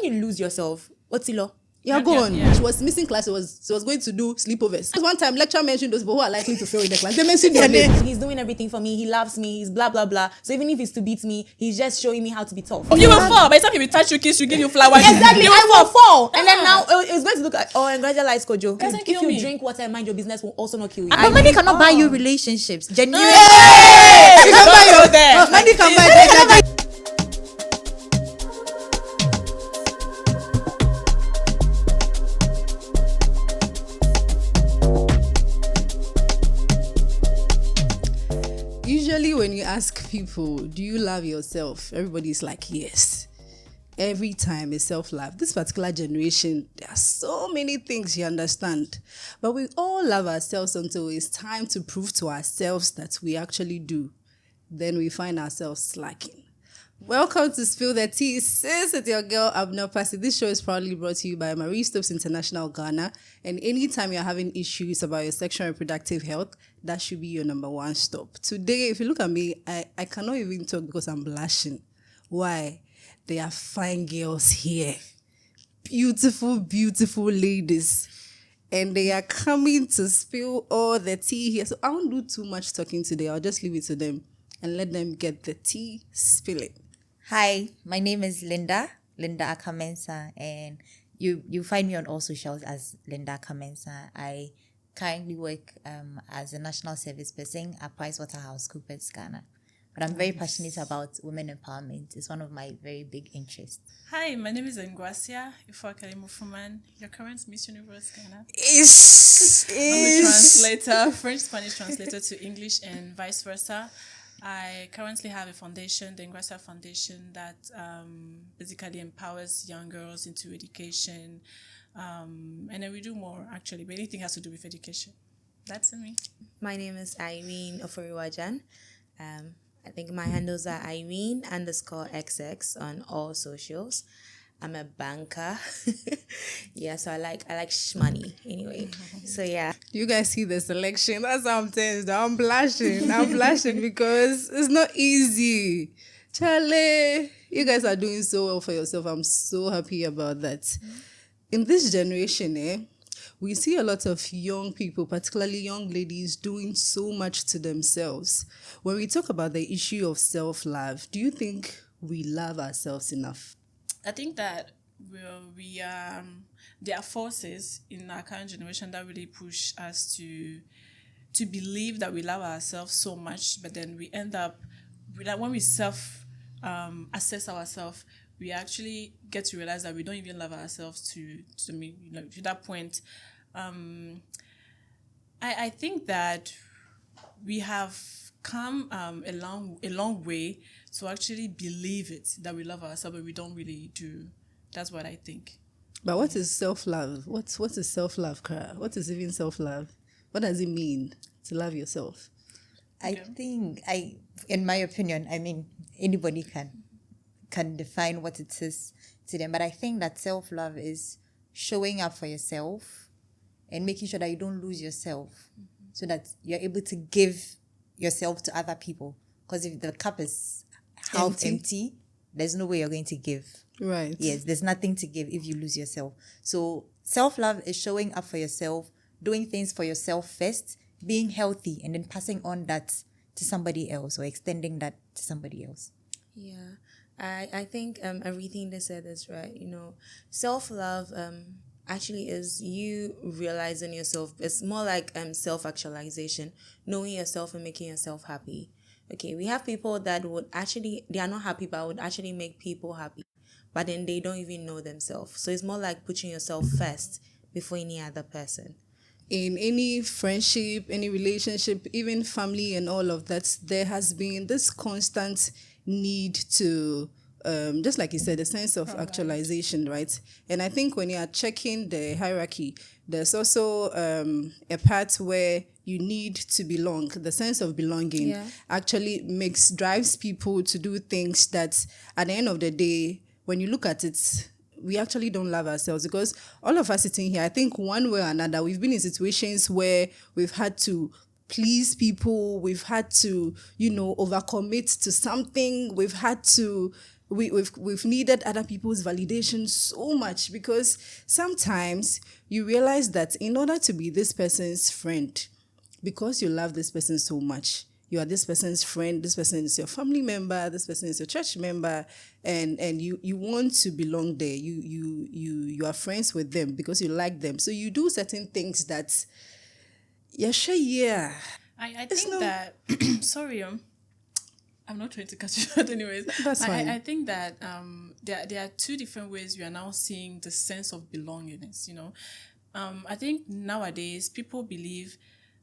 you lose yourself, what's the law? You're gone. Yeah. She was missing class. She was going to do sleepovers. One time, lecturer mentioned those people who are likely to fail in the class. They mentioned your name. He's doing everything for me. He loves me. He's blah, blah, blah. So even if he's to beat me, he's just showing me how to be tough. You will fall. By the time he will touch you, kiss you, give you flowers. Exactly. I will fall. And then now it's going to look at, and congratulations, Kojo. Doesn't If kill you me. drink water and mind your business, will also not kill you. But money cannot buy you relationships. Genuinely. You can buy your there. money can buy. Usually when you ask people, do you love yourself? Everybody's like, yes. Every time is self-love. This particular generation, there are so many things you understand. But we all love ourselves until it's time to prove to ourselves that we actually do. Then we find ourselves slacking. Welcome to Spill the Tea, sis, with your girl Abena Pacey. This show is proudly brought to you by Marie Stopes International Ghana. And anytime you're having issues about your sexual and reproductive health, that should be your number one stop. Today, if you look at me, I cannot even talk because I'm blushing. Why? There are fine girls here. Beautiful, beautiful ladies. And they are coming to spill all the tea here. So I won't do too much talking today. I'll just leave it to them and let them get the tea spilling. Hi, my name is Linda Akamensa, and you find me on all socials as Linda Akamensa. I currently work as a national service person at PricewaterhouseCoopers Ghana. But I'm very passionate about women empowerment. It's one of my very big interests. Hi, my name is Ngwasia Ifuakalimufuman, your current Miss Universe Ghana. I'm a translator, French-Spanish translator to English and vice versa. I currently have a foundation, the Ngwasia Foundation, that basically empowers young girls into education. And then we do more, actually, but anything has to do with education. That's me. My name is Irene Oforiwajan. I think my handles are Irene_XX on all socials. I'm a banker. Yeah, so I like shmoney anyway. So yeah. You guys see the selection? That's how I'm tense. I'm blushing. I'm blushing because it's not easy. Charlie, you guys are doing so well for yourself. I'm so happy about that. In this generation, we see a lot of young people, particularly young ladies, doing so much to themselves. When we talk about the issue of self-love, do you think we love ourselves enough? I think that there are forces in our current generation that really push us to believe that we love ourselves so much, but then we end up, when we assess ourselves, we actually get to realize that we don't even love ourselves to that point. I think that we have come a long way to actually believe it, that we love ourselves, but we don't really do. That's what I think. But what is self-love? What is self-love, Kara? What is even self-love? What does it mean to love yourself? I think, in my opinion, I mean, anybody can define what it is to them, but I think that self-love is showing up for yourself and making sure that you don't lose yourself, so that you're able to give yourself to other people. Because if the cup is half empty, there's no way you're going to give. Right. Yes, there's nothing to give if you lose yourself. So self-love is showing up for yourself, doing things for yourself first, being healthy, and then passing on that to somebody else or extending that to somebody else. Yeah. I think everything they said is right. Self-love actually is you realizing yourself. It's more like self-actualization, knowing yourself and making yourself happy. Okay, we have people that they are not happy, but would actually make people happy, but then they don't even know themselves. So it's more like putting yourself first before any other person. In any friendship, any relationship, even family and all of that, there has been this constant need to, just like you said, a sense of actualization, right? And I think when you are checking the hierarchy, there's also a part where you need to belong. The sense of belonging actually drives people to do things that at the end of the day, when you look at it, we actually don't love ourselves, because all of us sitting here, I think one way or another, we've been in situations where we've had to please people, we've had to, overcommit to something, we've had to we've needed other people's validation so much, because sometimes you realize that in order to be this person's friend, because you love this person so much, you are this person's friend, this person is your family member, this person is your church member, and you want to belong there. You are friends with them because you like them. So you do certain things that, yeah. I think that sorry, I'm not trying to cut you short anyways. That's fine. I think that there are two different ways we are now seeing the sense of belongingness, you know. I think nowadays people believe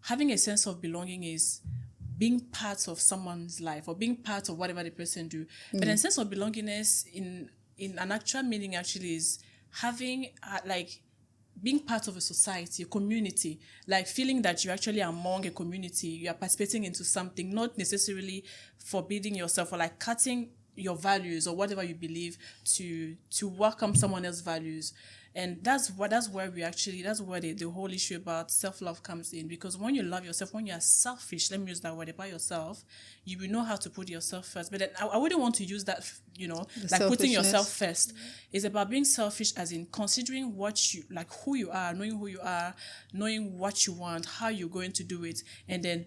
having a sense of belonging is being part of someone's life or being part of whatever the person do. But a sense of belongingness in an actual meaning actually is having like being part of a society, a community, like feeling that you're actually among a community, you are participating into something, not necessarily forbidding yourself or like cutting your values or whatever you believe to welcome someone else's values. And that's where the whole issue about self-love comes in. Because when you love yourself, when you are selfish, let me use that word, about yourself, you will know how to put yourself first. But then I wouldn't want to use that, you know, like putting yourself first. It's about being selfish as in considering what you, like who you are, knowing what you want, how you're going to do it, and then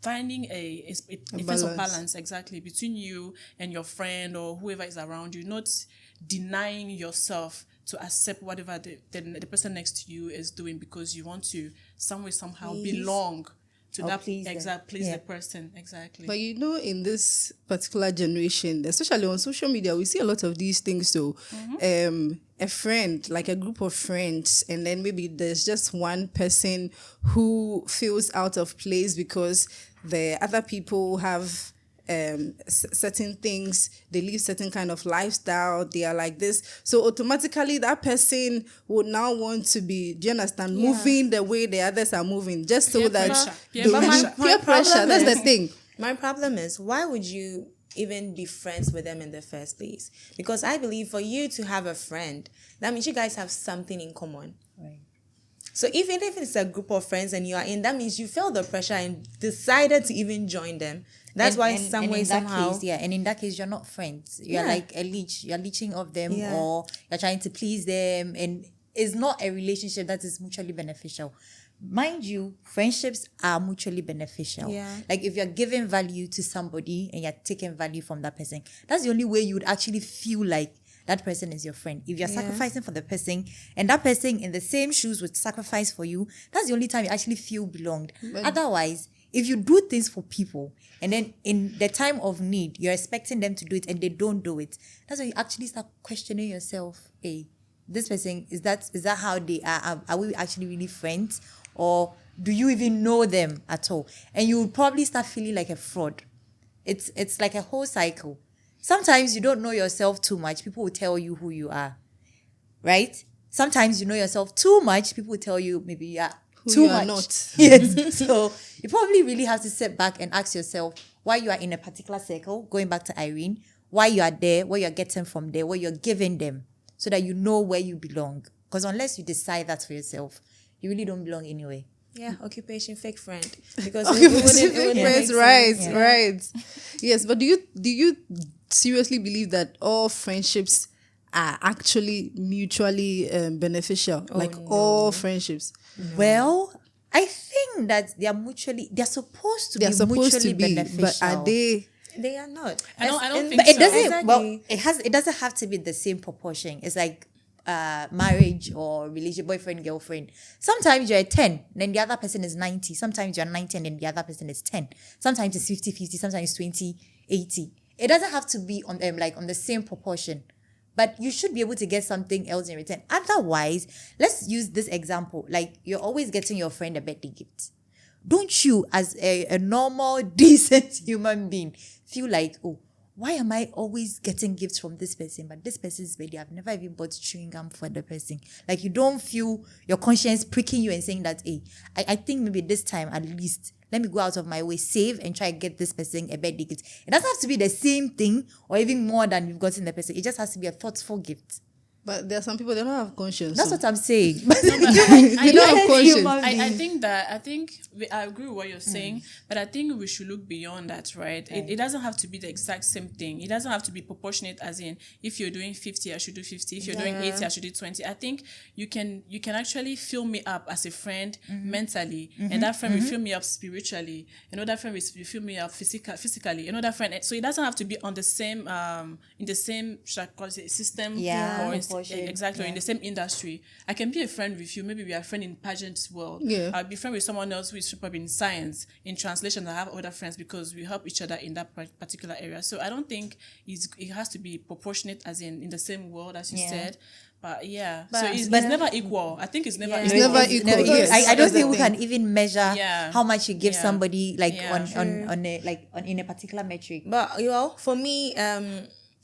finding a sense of balance, exactly, between you and your friend or whoever is around you, not denying yourself to accept whatever the person next to you is doing because you want to somehow belong to that please the person, exactly. But you know, in this particular generation, especially on social media, we see a lot of these things. So a friend, like a group of friends, and then maybe there's just one person who feels out of place because the other people have certain things, they live certain kind of lifestyle, they are like this. So automatically that person would now want to be, do you understand, moving the way the others are moving, just so Peer that pressure. peer pressure, that's the thing. My problem is, why would you even be friends with them in the first place? Because I believe for you to have a friend, that means you guys have something in common. Right. So even if it's a group of friends and you are in, that means you felt the pressure and decided to even join them. That's why somehow. And in that case, you're not friends. You're like a leech. You're leeching off them, or you're trying to please them, and it's not a relationship that is mutually beneficial. Mind you, friendships are mutually beneficial. Yeah. Like if you're giving value to somebody and you're taking value from that person, that's the only way you would actually feel like that person is your friend. If you're sacrificing for the person and that person in the same shoes would sacrifice for you, that's the only time you actually feel belonged. Otherwise, if you do things for people and then in the time of need, you're expecting them to do it and they don't do it, that's when you actually start questioning yourself. Hey, this person, is that how they are? Are we actually really friends? Or do you even know them at all? And you will probably start feeling like a fraud. It's like a whole cycle. Sometimes you don't know yourself too much. People will tell you who you are, right? Sometimes you know yourself too much. People will tell you maybe you are too much. Not. Yes. So you probably really have to sit back and ask yourself why you are in a particular circle, going back to Irene, why you are there, what you're getting from there, what you're giving them, so that you know where you belong. Because unless you decide that for yourself, you really don't belong anyway. Yeah, occupation fake friend. Because right. Yes, but do you seriously believe that all friendships are actually mutually beneficial? All friendships? Well, I think that they're supposed to be mutually beneficial. But are they? They are not. I don't think But it so. doesn't. Exactly. Well, it doesn't have to be the same proportion. It's like marriage or relationship, boyfriend, girlfriend. Sometimes you're 10, then the other person is 90. Sometimes you're 90 and then the other person is 10. Sometimes it's 50-50, sometimes it's 20-80. It doesn't have to be on the same proportion. But you should be able to get something else in return. Otherwise, let's use this example. Like, you're always getting your friend a birthday gift. Don't you, as a normal, decent human being, feel like, oh, why am I always getting gifts from this person? But this person's birthday, I've never even bought chewing gum for the person. Like, you don't feel your conscience pricking you and saying that, hey, I think maybe this time at least, let me go out of my way, save and try to get this person a birthday gift. It doesn't have to be the same thing or even more than you've gotten the person. It just has to be a thoughtful gift. But there are some people, they don't have conscience. That's what I'm saying. They don't have conscience. I agree with what you're saying, but I think we should look beyond that, right? It doesn't have to be the exact same thing. It doesn't have to be proportionate, as in, if you're doing 50, I should do 50. If you're doing 80, I should do 20. I think you can actually fill me up as a friend mentally, and that friend will fill me up spiritually. That friend will fill me up physically. That friend. So it doesn't have to be on the same in the same system. Exactly, in the same industry. I can be a friend with you. Maybe we are friends in pageant world. Yeah. I'll be friend with someone else who is super in science. In translation, I have other friends because we help each other in that particular area. So I don't think it has to be proportionate, as in the same world as you said. But so it's never equal. I think it's never equal. It's never equal. Yes. I don't think we can even measure how much you give somebody in a particular metric. But for me,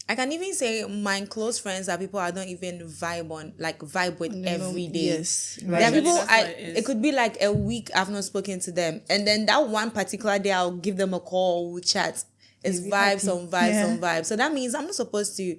I can even say my close friends are people I don't even vibe with every day. Yes. Right. There are people it could be like a week I've not spoken to them, and then that one particular day I'll give them a call, we'll chat. It's vibes on vibes. So that means we're not supposed to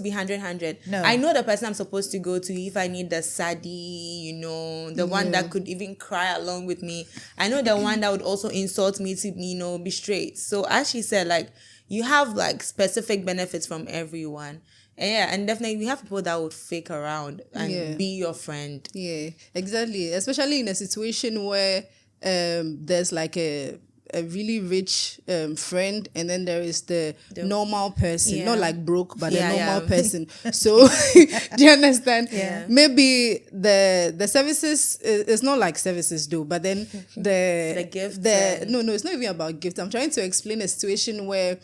be 100. No. I know the person I'm supposed to go to if I need the saddie, the one that could even cry along with me. I know the one that would also insult me to, be straight. So as she said, you have specific benefits from everyone. And definitely we have people that would fake around and be your friend. Yeah, exactly. Especially in a situation where there's a really rich friend, and then there is the normal person, not broke, but a normal person. So do you understand? Yeah. Maybe the services is not like services do, but then the gifts. No, it's not even about gifts. I'm trying to explain a situation where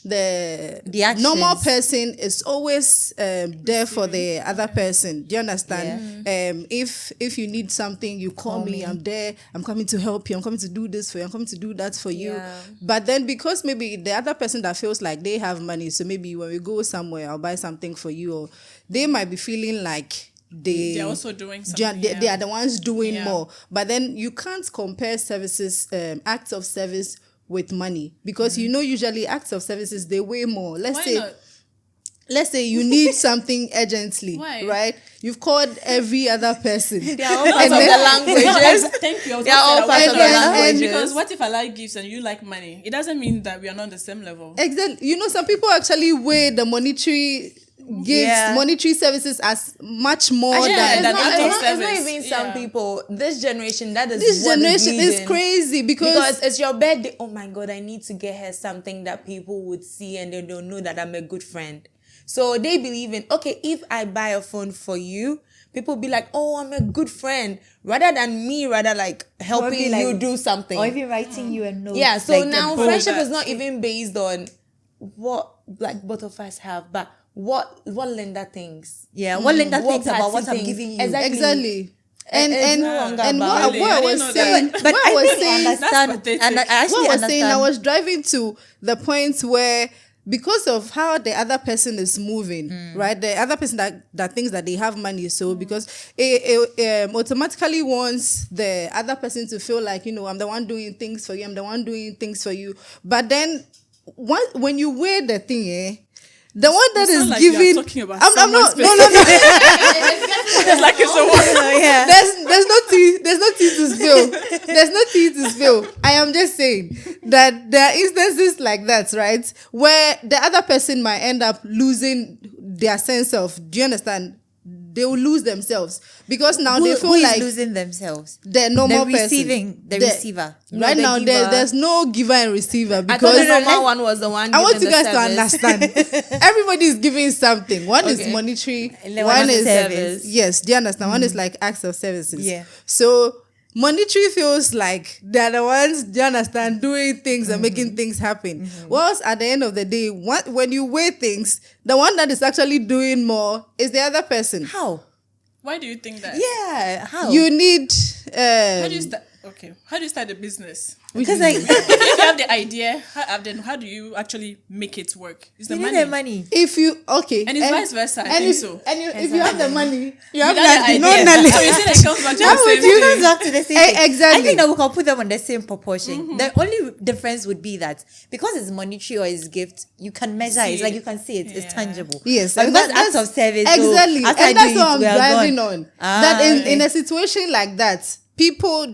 the actions. Normal person is always there for the other person. Do you understand? If you need something, you call me. I'm there. I'm coming to help you. I'm coming to do this for you. I'm coming to do that for you. But then because maybe the other person that feels like they have money, so maybe when we go somewhere, I'll buy something for you, or they might be feeling like they're also doing something. They are the ones doing more. But then you can't compare services, acts of service with money, because usually acts of services, they weigh more. Let's say you need something urgently. Right? You've called every other person. They are all parts of the languages. Thank you. They are all parts of the languages. Because what if I like gifts and you like money? It doesn't mean that we are not on the same level. Exactly. Some people actually weigh the monetary gifts, monetary services as much more than it's not even some people. This generation, this generation is crazy because it's your birthday. Oh my God, I need to get her something that people would see and they don't know that I'm a good friend. So they believe in, okay, if I buy a phone for you, people be like, oh, I'm a good friend, rather than me helping you do something, or even writing you a note. Yeah. So now friendship is not even based on what both of us have, but what Linda thinks. Yeah, what Linda thinks about what I'm giving you. Exactly. And what I was saying, I was driving to the point where, because of how the other person is moving, right? The other person that thinks that they have money, so because it automatically wants the other person to feel like, I'm the one doing things for you, I'm the one doing things for you. But then when you weigh the thing, the one that is giving, I'm not. No. It's like it's a one. Yeah. There's no tea to spill. There's no tea to spill. I am just saying that there are instances like that, right, where the other person might end up losing their sense of. Do you understand? They will lose themselves because now they feel like losing themselves. The normal person, the receiver. Right now, there's no giver and receiver, because I thought the normal one was the one. I want you guys to understand. Everybody is giving something. One is monetary. One is service. Yes, do you understand? One is like acts of services. Yeah. So monetary feels like they're the ones, do you understand, doing things and making things happen. Whilst at the end of the day, when you weigh things, the one that is actually doing more is the other person. How? Why do you think that? Yeah, how? You need... How do you start? Okay. How do you start a business? Because like If you have the idea, then how do you actually make it work? It's the you money. need the money. If you And it's vice versa, I think so. And if you have the money, you have Without the no idea. knowledge. So you see that it comes back to the same You thing. comes back to the same thing. Exactly. I think that we can put them on the same proportion. The only difference would be that because it's monetary or it's gift, you can measure it. It's like you can see it. It's tangible. Yes, But and because that's acts of service. exactly, after and I that's do what it, I'm we are driving gone. on. Ah, That okay. in a situation like that,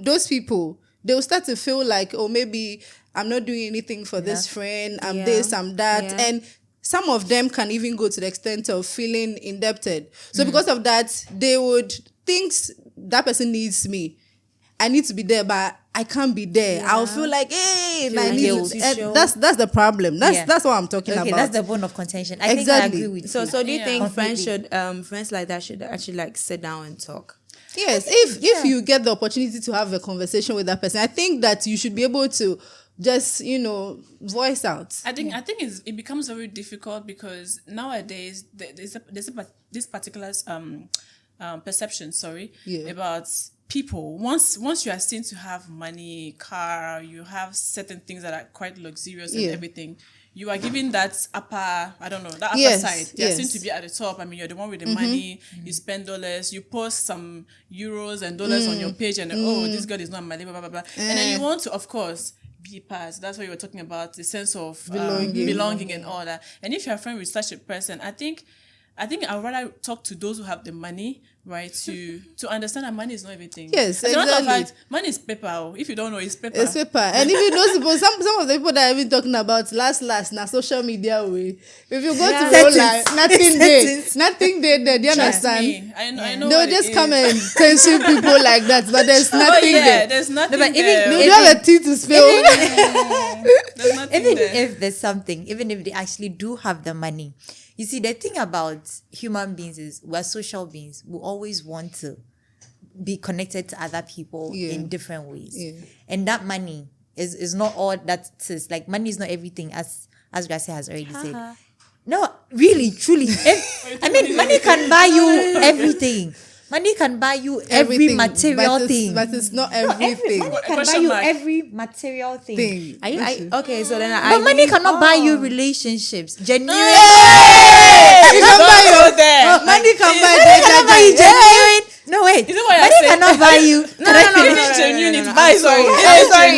those people, they will start to feel like, oh, maybe I'm not doing anything for this friend. I'm Yeah. this, I'm that, Yeah. and some of them can even go to the extent of feeling indebted. So because of that, they would think that person needs me. I need to be there, but I can't be there. Yeah. I'll feel like, hey, Feel I like need guilt to. to And show. that's the problem. Yeah. That's what I'm talking Okay, about. that's the bone of contention. I think I Exactly. agree with So you. so do you Yeah. think Completely. friends like that should actually like sit down and talk? Yes, if you get the opportunity to have a conversation with that person, I think that you should be able to just, voice out. I think it becomes very difficult because nowadays there's this particular perception, Yeah. about people. Once you are seen to have money, car, you have certain things that are quite luxurious and Yeah. everything. You are given that upper, I don't know, that upper Yes, side. You are seen yes. to be at the top. I mean, you're the one with the money. You spend dollars. You post some euros and dollars on your page, and oh, this girl is not my label, blah blah blah. And then you want to, of course, be part. That's what you were talking about, the sense of belonging and all that. And if you're a friend with such a person, I think I'd rather talk to those who have the money, right? To understand that money is not everything. Yes, As a matter of exactly. fact, money is paper. Oh. If you don't know, it's paper. It's paper. And even those people, some of the people that I've been talking about last now social media way. If you go to real life, nothing there. Do you Trust understand? me. I know. They'll what just it come is. and tension people like that, but there's nothing there. There's nothing but even- there. They don't have a tea to spill. There's nothing Even there. if there's something, even if they actually do have the money, you see, the thing about human beings is we're social beings. We always want to be connected to other people Yeah. in different ways. Yeah. And that money is not all that it is. Like, money is not everything, as Gracia has already said. No, really, truly. Money can buy you everything. Money can buy you every Everything, material but thing. But it's not everything. Money can buy Question you mark. every material thing. Okay, so then But money cannot buy you relationships. Genuine. You can buy your there. money can buy Cannot buy you data. genuine. No, wait. Is it what you're Money saying? cannot buy you. Even genuine, it buys. I'm sorry.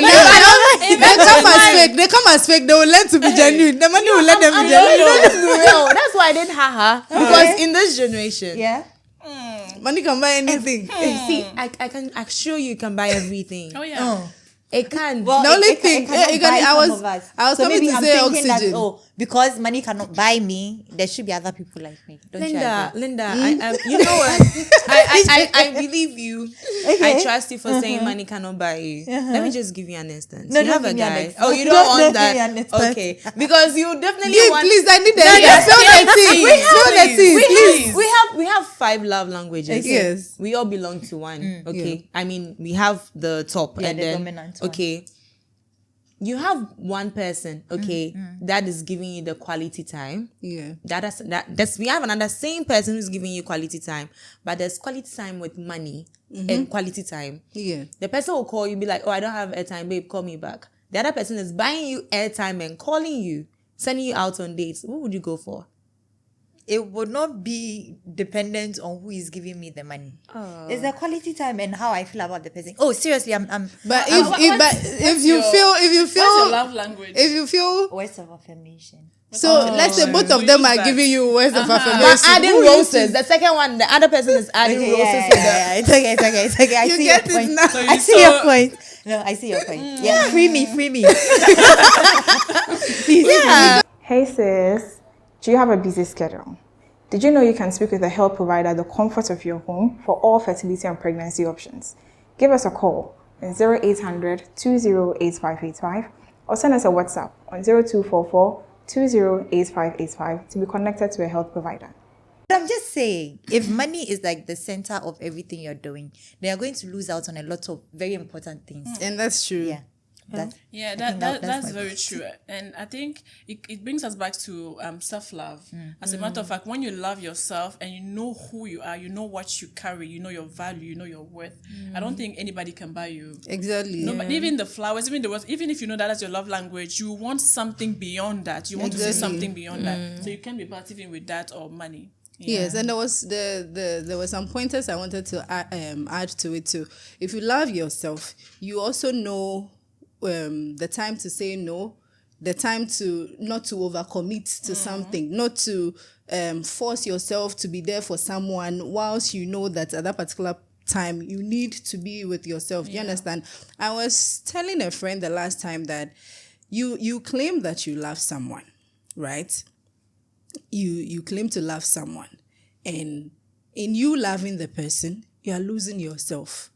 They come as fake. They will learn to be genuine. The money will let them be genuine. Real. That's why I did haha. Because in this generation, Yeah. Money can buy anything. see, I can assure you can buy everything. Oh yeah. It can. Well, The only it thing- cannot you can- buy I some was- of us. I was so coming maybe to I'm say thinking oxygen. that, because money cannot buy me, there should be other people like me. Don't you agree? Linda, you know what? I believe you. I trust you for saying money cannot buy you. Let me just give you an instance. No, you don't have a give me an guy. example. Oh, you don't Don't want give me an that? example. Okay, because you definitely Give, want. please, I need the yes, spill the tea. yes, Spill the tea, please. We have 5 love languages. Okay. Yes. We all belong to one. Okay. I mean, we have the top Yeah, and the then dominant one. okay. You have one person, okay, that is giving you the quality time. Yeah. That's we have another same person who's giving you quality time, but there's quality time with money and quality time. Yeah. The person will call you, be like, oh, I don't have airtime, babe, call me back. The other person is buying you airtime and calling you, sending you out on dates. What would you go for? It would not be dependent on who is giving me the money. It's the quality time and how I feel about the person. Oh, seriously, I'm But if your you What's your feel love language? if you feel words of affirmation. so, let's say both of them are giving you words of affirmation. But adding Who roses. The second one, the other person is adding Okay, roses yeah, to the. yeah. It's okay. I You see get your it point. now. So I you see your point. No, I see your point. Yeah, free me. Please. Yeah. Hey sis, do you have a busy schedule? Did you know you can speak with a health provider at the comfort of your home for all fertility and pregnancy options? Give us a call on 0800 208585 or send us a WhatsApp on 0244 208585 to be connected to a health provider. But I'm just saying, if money is like the center of everything you're doing, then you're going to lose out on a lot of very important things. And that's true. Yeah. Yeah, I think that's my very point. true. And I think it brings us back to self-love. As a matter of fact, when you love yourself and you know who you are, you know what you carry, you know your value, you know your worth, I don't think anybody can buy you. Exactly. No, but even the flowers, even the words, even if you know that as your love language, you want something beyond that. You want to see something beyond that. So you can't be part even with that or money. Yes, and there was there were some pointers I wanted to add to it too. If you love yourself, you also know the time to say no, the time to not to overcommit to something, not to force yourself to be there for someone whilst you know that at that particular time you need to be with yourself. You understand? I was telling a friend the last time that you claim that you love someone, right? You claim to love someone, and in you loving the person, you are losing yourself.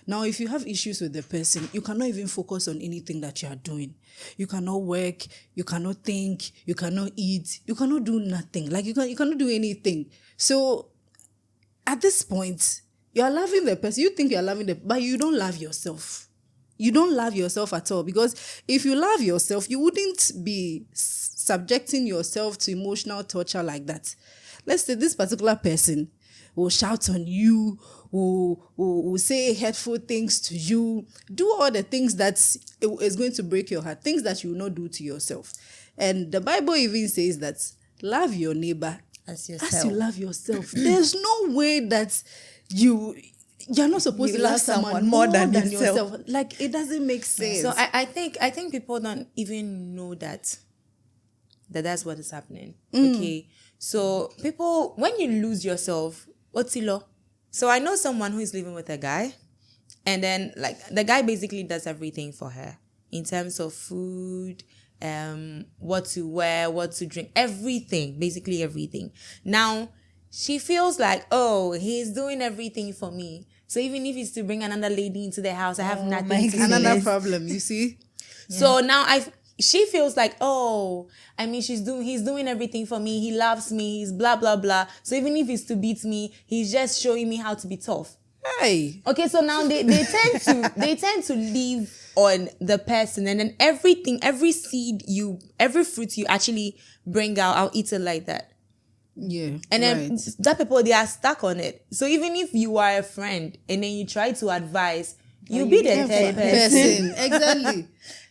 Now, if you have issues with the person, you cannot even focus on anything that you are doing. You cannot work, you cannot think, you cannot eat, you cannot do nothing. Like you cannot do anything. So at this point, you are loving the person. You think you are loving them, but you don't love yourself. You don't love yourself at all, because if you love yourself, you wouldn't be subjecting yourself to emotional torture like that. Let's say this particular person will shout on you, will say hurtful things to you, do all the things that is going to break your heart, things that you will not do to yourself. And the Bible even says that love your neighbor As as yourself. you love yourself. There's no way that you're not supposed You to love love someone more than yourself. yourself. Like, it doesn't make sense. So I think people don't even know that's what is happening. Okay. So people, when you lose yourself, what's ilo? So I know someone who is living with a guy, and then like the guy basically does everything for her in terms of food, what to wear, what to drink, everything, basically everything. Now she feels like, oh, he's doing everything for me. So even if it's to bring another lady into the house, I have nothing my to goodness. say. Another problem, you see? So now she feels like, oh, I mean, he's doing everything for me. He loves me. He's blah, blah, blah. So even if it's to beat me, he's just showing me how to be tough. Hey. Okay, so now they tend to live on the person, and then every fruit you actually bring out, I'll eat it like that. Yeah. And then that people, they are stuck on it. So even if you are a friend and then you try to advise, you'll be the third person. Exactly.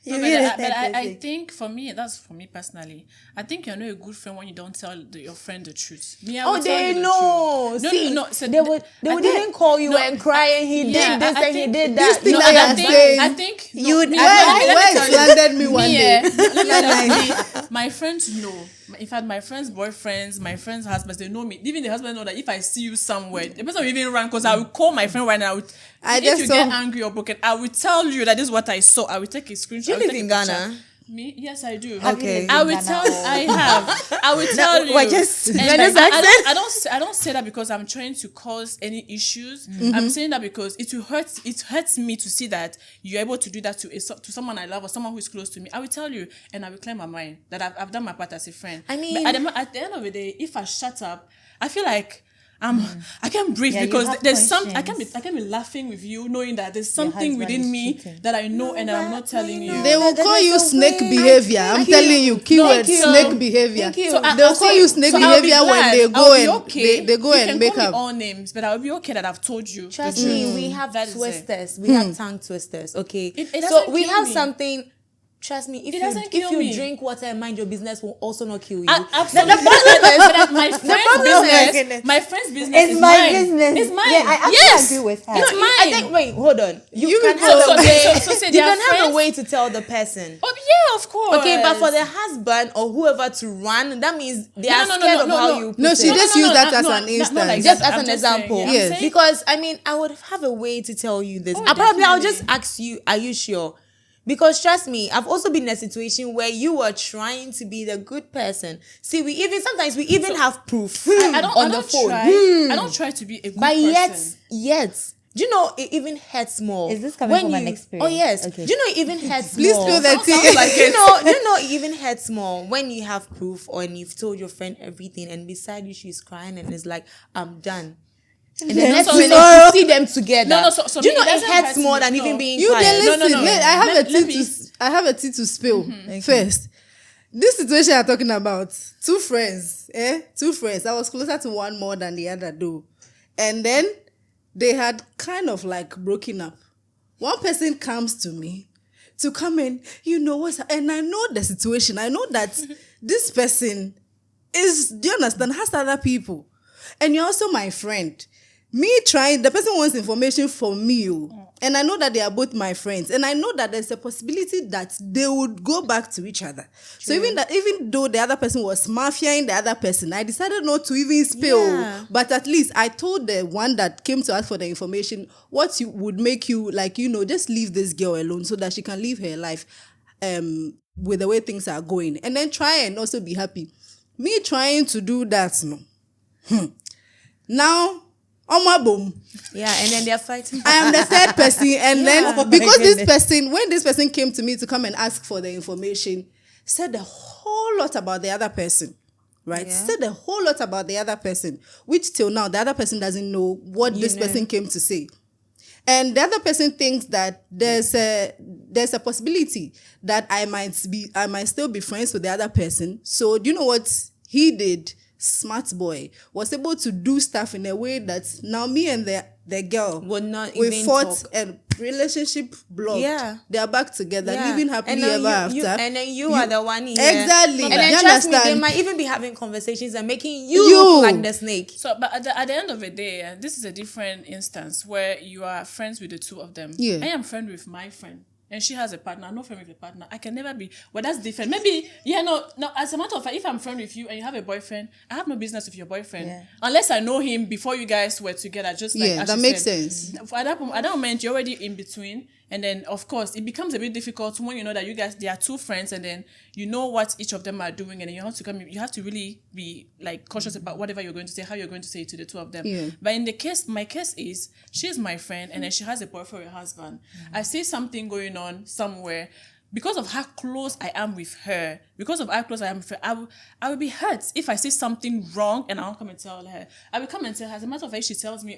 No, but I think for me, that's for me personally. I think you're not a good friend when you don't tell your friend the truth. Me, I will tell They you the know. truth. See, No. So they would even call you and cry, and he did this and he did that. thing No, that I you're think- saying, I think You'd- me, Where let me slandered me one day. let me tell you, my friends know. In fact, my friends' boyfriends, my friends' husbands, they know me. Even the husband know that if I see you somewhere, the person will even run, because I will call my friend right now. If you get angry or broken, I will tell you that this is what I saw. I will take a screenshot. You I will live take in a picture. Ghana? Me? Yes, I do. Okay. I will tell you. I have. I will tell you. we're just- And Ghana's I don't say that because I'm trying to cause any issues. I'm saying that because it will hurt. It hurts me to see that you're able to do that to someone I love or someone who is close to me. I will tell you, and I will clear my mind that I've done my part as a friend. I mean- but at the end of the day, if I shut up, I feel like I can't breathe Yeah, you because have there's some. I conscience. can't be laughing with you, knowing that there's something husband within is me cheating. that I know and I'm not telling you. They will call you There's a snake way. behavior. I'm telling you, keyword Thank you. snake behavior. Thank you. So They'll call you snake so I'll be behavior when glad. they I'll go be and okay. they go You and can make call me up. all names, but I'll be okay that I've told you. Trust the truth. me, we have That is it. twisters. We have tongue twisters. Okay, It so doesn't we kill have me. something. Trust me, It doesn't kill if you me. drink water and mind your business, will also not kill you. Absolutely. But my friend's business. My friend's business It's is my mine. business. It's mine. Yeah, I actually yes. agree with her. It's No, mine. I think. Wait, hold on. You can So- have so- a way. so say you they are can have a friends? way to tell the person. Oh yeah, of course. Okay, but for the husband or whoever to run, that means they are scared of how you. No, put she it. just used that as an not instance. like Just that. as I'm an just saying, example. yeah, I'm Yes. saying- Because I mean, I would have a way to tell you this. Oh, I'll definitely. just ask you, are you sure? Because trust me, I've also been in a situation where you were trying to be the good person. See, sometimes we even have proof I don't on the phone. Try, I don't try to be a good But person. yet, do you know it even hurts more? Is this coming from an experience? Oh yes. Okay. Do you know it even hurts Please more? spill the tea. Do you know it even hurts more when you have proof or and you've told your friend everything and beside you she's crying and it's like, I'm done. And the next so- minute so- you see them together. No, so Do you me, know it it doesn't hurts hurt more me. than No. even being You quiet? then listen. No. I have Let a tea me- I have a tea to spill first. This situation I'm talking about, two friends. I was closer to one more than the other though. And then they had kind of like broken up. One person comes to me to come in, and I know the situation. I know that this person do you understand, has other people. And you're also my friend. The person wants information from me. And I know that they are both my friends. And I know that there's a possibility that they would go back to each other. So even though the other person was mafiaing the other person, I decided not to even spill. Yeah. But at least I told the one that came to ask for the information what would make you just leave this girl alone so that she can live her life with the way things are going. And then try and also be happy. Me trying to do that, no. Now, on my boom. Yeah, and then they're fighting. I am the third person, and then Oh my because goodness. when this person came to me to come and ask for the information, said a whole lot about the other person, right? Yeah. Said a whole lot about the other person, which till now the other person doesn't know what this person came to say. And the other person thinks that there's a possibility that I might still be friends with the other person. So do you know what he did? Smart boy was able to do stuff in a way that now me and the girl Would not we even fought talk. and relationship blocked. Yeah. They are back together, Yeah. living happily And then ever after. and then you are the one here. Exactly. And then You trust me, they understand? might even be having conversations and making you You. look like the snake. So, but at the end of the day, this is a different instance where you are friends with the two of them. Yeah. I am friend with my friend. And she has a partner. I'm not friend with a partner. I can never be. Well, that's different. Maybe, no. As a matter of fact, if I'm friend with you and you have a boyfriend, I have no business with your boyfriend. Yeah. Unless I know him before you guys were together. Just like Yeah, as that she makes said. sense. At that moment, you're already in between. And then, of course, it becomes a bit difficult when you know that they are two friends and then you know what each of them are doing. And then you have to really be like cautious about whatever you're going to say, how you're going to say it to the two of them. Yeah. But in my case is, she's my friend and then she has a boyfriend or a husband. I see something going on somewhere. Because of how close I am with her, I will be hurt if I see something wrong and I won't come and tell her. I will come and tell her. As a matter of fact, she tells me,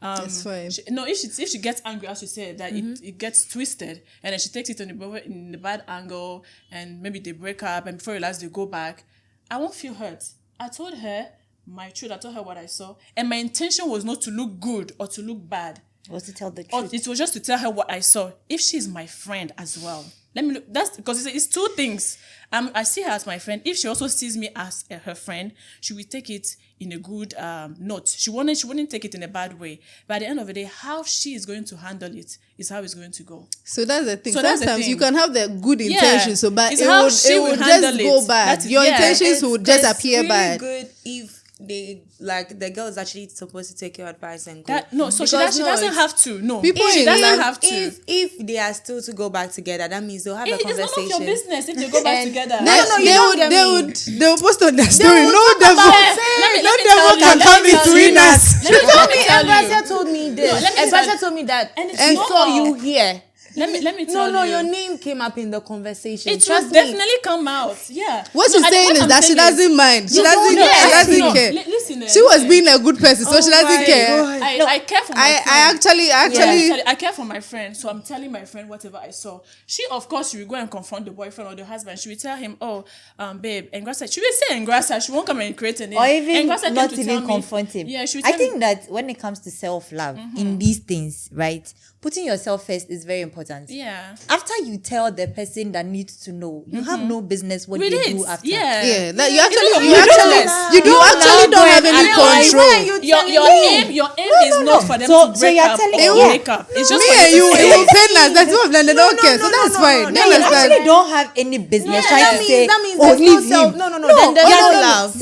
That's fine. if she gets angry, as she said, that it gets twisted and then she takes it in the bad angle and maybe they break up and before you realize they go back, I won't feel hurt. I told her my truth. I told her what I saw. And my intention was not to look good or to look bad. Was to tell the Or truth. it was just to tell her what I saw. If she's my friend as well, let me look. That's because it's two things. I see her as my friend. If she also sees me as her friend, she will take it in a good note. She wouldn't take it in a bad way. But at the end of the day, how she is going to handle it is how it's going to go. So that's the thing. So that's the Sometimes thing. you can have the good intentions, but It's it how would, she it will would handle just it. go bad. That's- Your yeah, intentions would just appear really bad. Good if they like the girl is actually supposed to take your advice and go. So she Because doesn't it's- have to. No, People she in doesn't love- have to. If they are still to go back together, that means they'll have a It's none conversation. of your business if they go back And- together. No, no, you don't get me. They would post on their story. will No talk devil, about it. no Let me devil tell can you, come let me tell between you. us. Let me tell you. Ebrasa told me this. No, let me tell Ebrasa you. told me that. And it's And saw normal. you here. Let me tell No, you. your name came up in the conversation. It Trust will me. definitely come out. Yeah. What she's saying is that she doesn't mind. She doesn't care. Listen, She was being a good person, so she doesn't my care. God. I care for my I friend. actually I care for my friend, so I'm telling my friend whatever I saw. She, of course, she will go and confront the boyfriend or the husband. She will tell him, babe, Engrasa. She will say Engrasa. She won't come and create a name. Or even Engrasa came not to even tell me- confront him. Yeah, she will I tell me- think that when it comes to self-love, in these things, right, putting yourself first is very important. Yeah. After you tell the person that needs to know, you have no business what With they it. do after. Yeah, that you You actually don't- you you actually don't- you don't actually don't have any control. Your aim is not for them So to break you're up telling or me, yeah. make up. It's just Me for and you you, to it say. will pain us. That's two of them. They don't care, so that's fine. no, You You understand? actually don't have any business Yeah, trying that to means- say, that means oh, there's no leave self. him. No, then there's no love.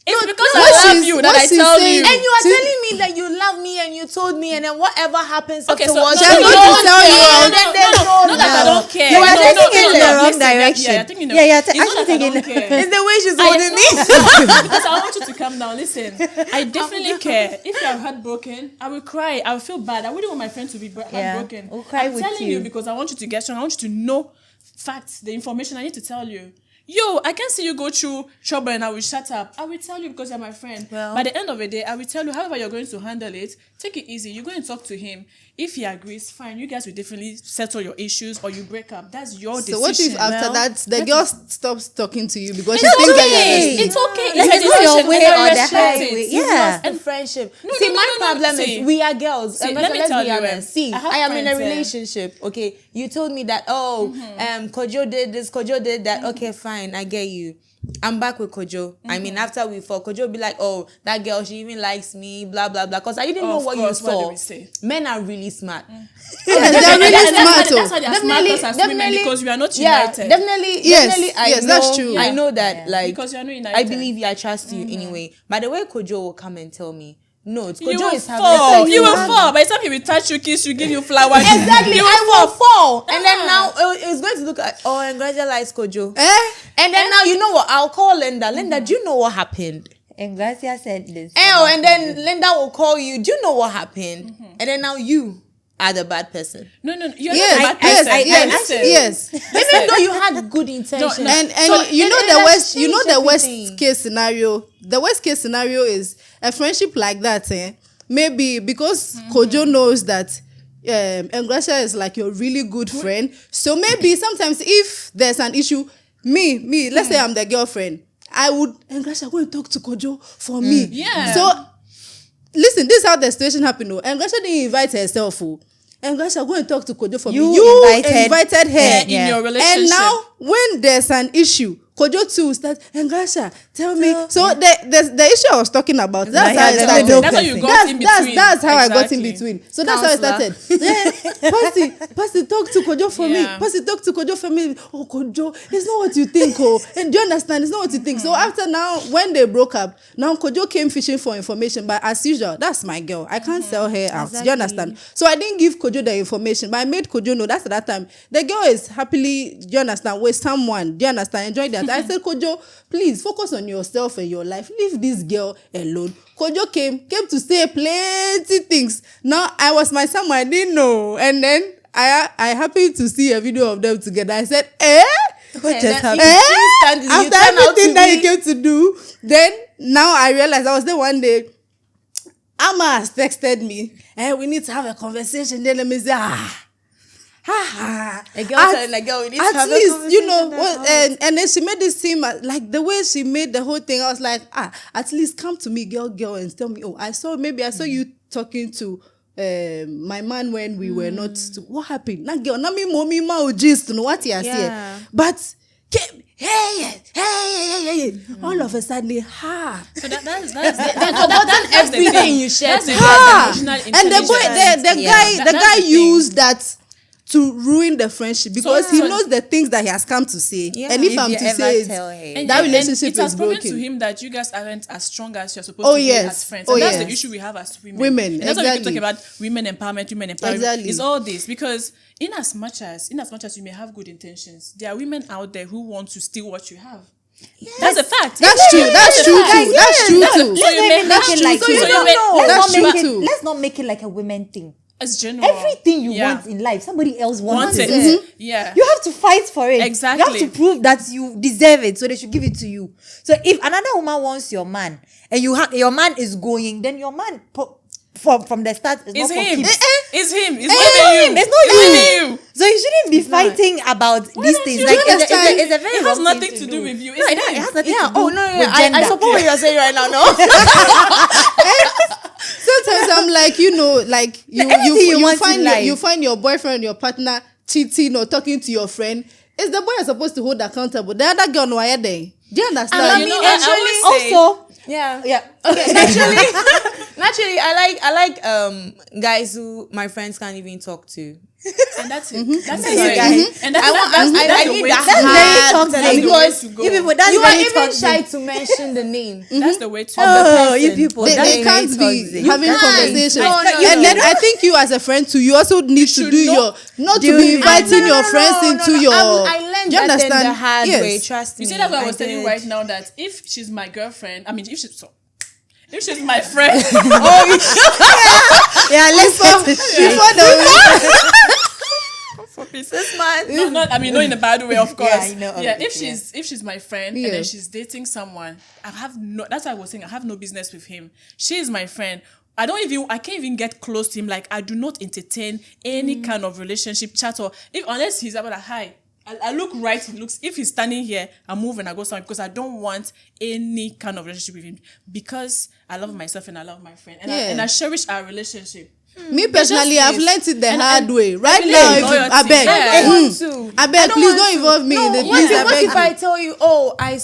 It's because what I love she's- you that what I she's tell saying- you. And you are See- telling me that you love me and you told me, and then whatever happens Okay, so afterwards, Just you going to don't tell you care. out. Then there's no Not that I love. don't care. You are taking it in the wrong listen, direction. Yeah, you're taking it. Yeah, you're It's not actually that I taking don't it. care. It's the way she's holding me. Because I want you to calm down. Listen, I definitely care. If you are heartbroken, I will cry. I will feel bad. I wouldn't want my friend to be heartbroken. we'll cry I'm with telling you. you because I want you to get strong. I want you to know facts, the information I need to tell you. yo, I can see you go through trouble and I will shut up. I will tell you because you're my friend. Well, by the end of the day, I will tell you however you're going to handle it. Take it easy. You go and talk to him. If he agrees, fine. You guys will definitely settle your issues or you break up. That's your decision. So what if after that the girl stops talking to you because she It's thinks that okay. you're It's okay. Like, It's a it's not your decision way and I or the respect highway. it. Yeah. and friendship. No, See, no, my no, no, problem see. is we are girls. See, And let me let's tell be you, honest. See, I have I am in a friends, relationship. Okay, you told me that. Kojo did this. Kojo did that. Okay, fine. I get you. I'm back with Kojo. I mean, after we fought, Kojo be like, oh, that girl, she even likes me, blah, blah, blah. Because I didn't know Of what course, you what saw. do we say? Men are really smart. Yes, they're really smart. That's why they are smart as women because we are not united. Yeah, definitely. Yes, Definitely, yes, I know, that's true. I know that, like, Because you are not united. I believe you, I trust you anyway. But the way Kojo will come and tell me, no, it's You Kojo will is having fall. You will fall. By the time he will touch you, kiss you, give you flowers. Exactly, You I will fall. And then Ah. now it's going to look at, oh, and Gracia likes Kojo. Eh? And then now, you know what? I'll call Linda. Linda, do you know what happened? And Gracia said this. And then Linda will call you. Do you know what happened? And then now you are the bad person. No, you're Yes, not a bad person. yes. Even though you had good intentions. No. And So, you know and the that's worst, you know changed the worst everything. case scenario. The worst case scenario is a friendship like that. Maybe because Kojo knows that Engracia is like your really good friend. So maybe sometimes if there's an issue, me, let's say I'm the girlfriend, I would Engracia go and talk to Kojo for me. Yeah. So listen, this is how the situation happened. Engracia didn't invite herself. Engracia, go and talk to Kojo for me. You invited her in your relationship. And now when there's an issue, Kojo too start, Engracia, tell me. So the issue I was talking about, that's how it started. That's how you got in between. That's how I got in Exactly. between. So that's how it started. Pasty, talk to Kojo for me. Pasty, talk to Kojo for me. Oh, Kojo, it's not what you think. And do you understand? It's not what you think. So after now, when they broke up, now Kojo came fishing for information. But as usual, that's my girl. I can't sell her out. Do you understand? So I didn't give Kojo the information, but I made Kojo know that's at that time. The girl is happily, do you understand, with someone. Do you understand? Enjoy that. I said, Kojo, please focus on yourself and your life. Leave this girl alone. Kojo came to say plenty things. Now I was my someone I didn't know, and then I happened to see a video of them together. I said, What just happened? After everything that you came to do, then now I realized I was there one day. Amma has texted me, we need to have a conversation. Then let me say, a girl telling a girl, we need to at have a least, conversation. you know, and then she made it seem like the way she made the whole thing. I was like, at least come to me, girl, and tell me, I saw you talking to my man when we were not. What happened? Now, girl, na me mommy ma gist, no what you are saying, but. Hey, all of a sudden, So that's everything you shared. That's the and the boy, the guy used that to ruin the friendship because he knows the things that he has come to say. Yeah. And if If I'm you to ever say tell it, her. that relationship it has is proven broken. to him that you guys aren't as strong as you're supposed to be yes. as friends. Oh, And that's yes. the issue we have as women. Women, And that's why we keep exactly. talking about women empowerment. Exactly. It's all this because in as much as you may have good intentions, there are women out there who want to steal what you have. That's a fact. That's true. That's true too. That's true too. So you may That's have- true so too. you No, may- no, That's let's not make true it. too. Let's not make it like a women thing. It's general. Everything you Yeah. want in life, somebody else wants Want it. it. Yeah. You have to fight for it. Exactly. You have to prove that you deserve it, so they should give it to you. So if another woman wants your man, and your man is going, then your man from the start is It's not for him. keeps. It's him. It's It's not even him. you. It's not even you. So you shouldn't be fighting about these things. you Like understand? it's a very It has wrong nothing thing to do with you. No, It's it him. has nothing Yeah. to do Oh no. with I gender. support what you're saying right now. No. Sometimes I'm like, like anything you want in life. you find your boyfriend, your partner cheating or talking to your friend. It's the boy you're supposed to hold accountable. The other girl no are there. Do you understand? I You mean, know, actually, I always say- Also, Yeah. Okay. Naturally, I like guys who my friends can't even talk to. And that's it. That's That's it. it, guys. And that's I the need way that to that's go. very hard toxic. That's the way because to go. you people, that's you are very even toxic. shy to mention the name. That's the way to Oh, person. you people, They that's can't very be toxic. having can't. conversations. No, and then I think you as a friend too, you also need to should do know- your not to do be it. inviting your friends into your. I learned do you that understand? in the hard Yes. way. Trust me. You see, that's what I was telling you right now that if she's my girlfriend, I mean, if she's my friend, Yeah, let's get it straight. Before the this man. not I mean, not in a bad way, of course. Yeah, I know of it, if she's my friend and then she's dating someone, that's why I was saying I have no business with him. She is my friend. I can't even get close to him. Like, I do not entertain any kind of relationship chat, or unless he's about hi. I look right, if he's standing here, I move and I go somewhere, because I don't want any kind of relationship with him, because I love myself and I love my friend. And I cherish our relationship. Me personally, I've learned it the hard way. Right I now, I beg. I beg, please don't involve me in the please. I What beg if I you. tell you, I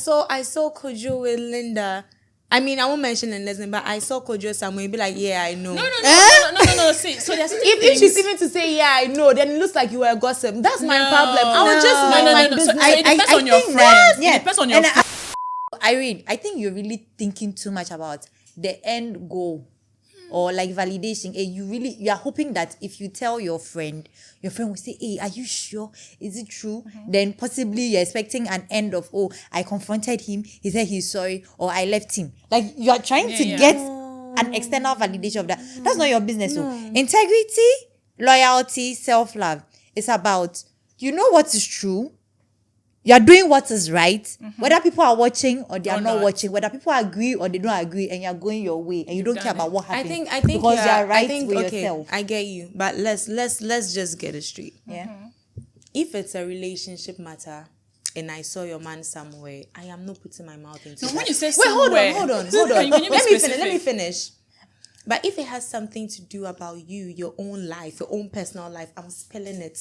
saw Kojo with Linda? I mean, I won't mention in lesson, but I saw Kojo somewhere. You'd be like, yeah, I know. No. See, so there's If she's even to say, yeah, I know, then it looks like you were a gossip. That's my problem. I will just mind my business. So it depends on your friend. Yeah. It depends on your friend. Irene, I think you're really thinking too much about the end goal or like validation. You are hoping that if you tell your friend will say, hey, are you sure? Is it true? Then possibly you're expecting an end of, I confronted him, he said he's sorry, or I left him. Like, you are trying to get an external validation of that. That's not your business. So integrity, loyalty, self-love. It's about, you know what is true. You are doing what is right, whether people are watching or they are not watching, whether people agree or they don't agree, and you are going your way and you don't care about what happens. I think because you are right with okay, yourself. I get you, but let's just get it straight. Yeah. If it's a relationship matter and I saw your man somewhere, I am not putting my mouth into that. When you say Wait, somewhere, hold on. Can you be Let me specific? finish. But if it has something to do about you, your own life, your own personal life, I'm spilling it.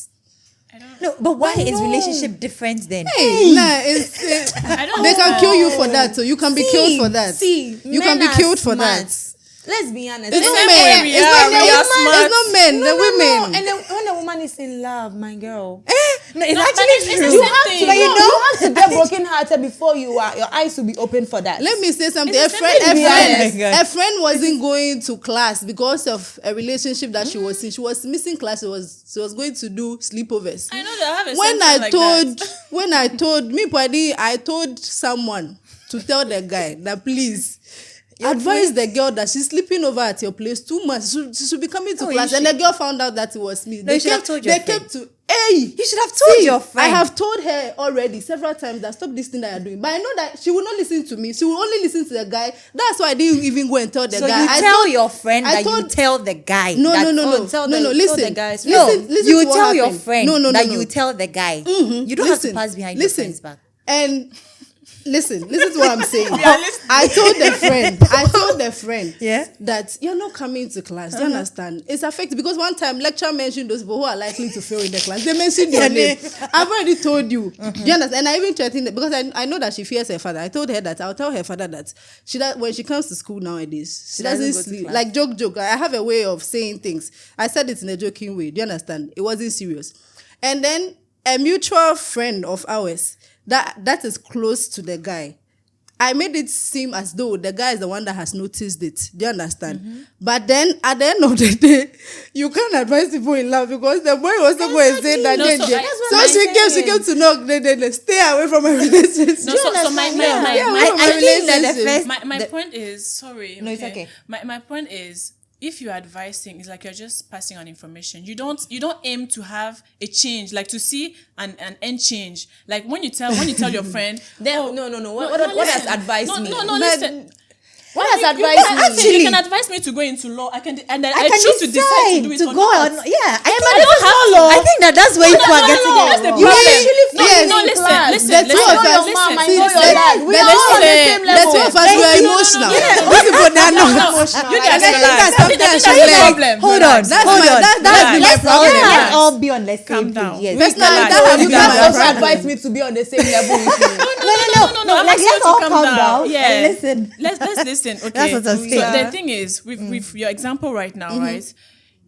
No, but why is relationship different then? Hey, they can kill you for that. So you can be killed for that. You can be killed for that. Let's be honest. It's not men. It's not men. The women. And then when a woman is in love, my girl, No, it's but actually it's true. the same thing. but you have to get broken hearted before your eyes will be open for that. Let me say something. It's A the same friend, thing. a friend wasn't going to class because of a relationship that she was in. She was missing class. She was going to do sleepovers. I know that I have a When I told someone to tell the guy that please advise the girl that she's sleeping over at your place too much. She should be coming to class. And the girl found out that it was me. No, you should have told your friend. You should have told your friend. I have told her already several times that stop this thing that you're doing. But I know that she will not listen to me. She will only listen to the guy. That's why I didn't even go and tell the So guy. you tell your friend that you tell the guy. No. tell Listen. the guys. Listen You to what tell your happened. friend that you tell the guy. You don't have to pass behind your friend's back. And listen to what I'm saying. I told the friend Yeah. that you're not coming to class. Do you understand? It's affected because one time lecturer mentioned those people who are likely to fail in the class. They mentioned your name. I've already told you. Do you understand? And I even threatened it because I know that she fears her father. I told her that I'll tell her father that when she comes to school nowadays, she doesn't go to sleep. class. Like joke. I have a way of saying things. I said it in a joking way. Do you understand? It wasn't serious. And then a mutual friend of ours that is close to the guy, I made it seem as though the guy is the one that has noticed it. Do you understand? But then at the end of the day, you can't advise people in love because the boy was not going to say that. No, She came to knock. They stay away from a relationship. No, so my point is, sorry. No, it's okay. My point is, if you're advising, it's like you're just passing on information. You don't aim to have a change, like to see an end change. Like when you tell your friend, No. What has advised me? No, listen. What has advised me? You can advise me to go into law. I choose to decide to do it or go not. on. Yeah, I I think that's where you are getting That's the it. problem. Listen. Listen. The two of us, mom, I see, know your dad. We the are all on the two- same the level. two of us were emotional. Those people, they are not emotional. You guys And I think relax. that's something I That's should the learn. problem. Hold on. That's hold my- on. that has been my problem. Let's all be on the same Calm page. down. Yes. Personally, Relax. that has You been can't my also problem. advise me to be on the same level with you. No. I'm Like, asking you let's to all calm calm down. down Yeah. and listen. Let's listen. Okay. That's what I'm So saying. the thing is, with your example right now, right?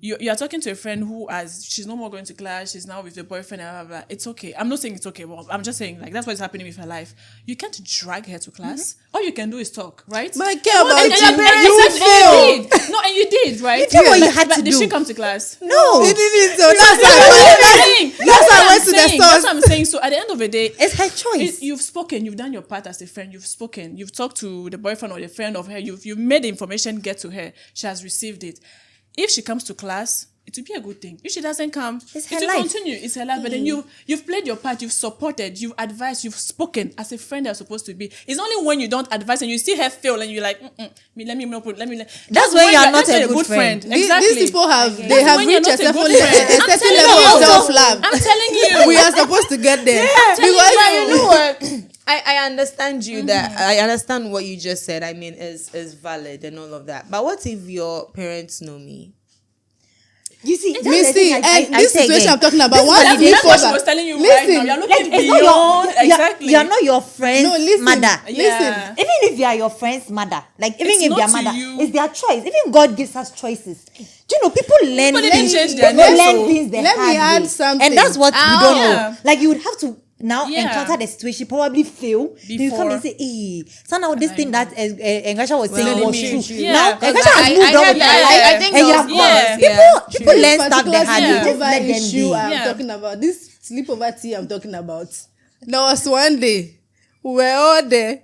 You are talking to a friend who she's no more going to class, she's now with your boyfriend, and blah, blah, blah. It's okay. I'm not saying it's okay, but I'm just saying, like, that's what's happening with her life. You can't drag her to class. All you can do is talk, right? My care about And you. you You said- fail. and you did. No, and you did, right? You did what you had to Did do. she come to class? No. She didn't. So that's That's why I went to the That's source. what I'm saying. So at the end of the day, It's her choice. you've spoken, you've done your part as a friend, you've spoken, you've talked to the boyfriend or the friend of her, you've made the information get to her. She has received it. If she comes to class, it will be a good thing. If she doesn't come, It's it her will life. continue. It's her life. But then you've played your part, you've supported, you've advised, you've spoken as a friend you're supposed to be. It's only when you don't advise and you see her fail and you're like, let me. That's when you're not a a good friend. Exactly. These people have they That's have when you're reached a not a certain good friend. level, a certain telling level of you. self-love. I'm telling you. We are supposed to get there. But Because you know what? I understand you that I understand what you just said. I mean, is valid and all of that. But what if your parents know me? You see, that's the Missy, thing and this say situation again. I'm talking about, This once validation- you That's what she over- was telling you listen, right now. You're looking Like, it's not beyond. your, Exactly. you're not your friend's No, listen. mother. Yeah. Even if you are your friend's mother, like even It's if not their to mother, you. it's their choice. Even God gives us choices. Do you know people learn People didn't things? change their People name, learn so- things the Let me hard add way. something. And that's what we don't Yeah. know. Like you would have to now Yeah. encounter the situation, probably fail. Then you come Before. and say, "Hey, so now this thing that Engasha was saying Well, was me true." too. Yeah. Now Because Engasha has moved on with her life. I think and you those have was, gone. yeah. People learn this stuff the particular hard way. Just sleepover let them issue be. I'm Yeah. talking about, this sleepover tea I'm talking about. There was one day we were all there.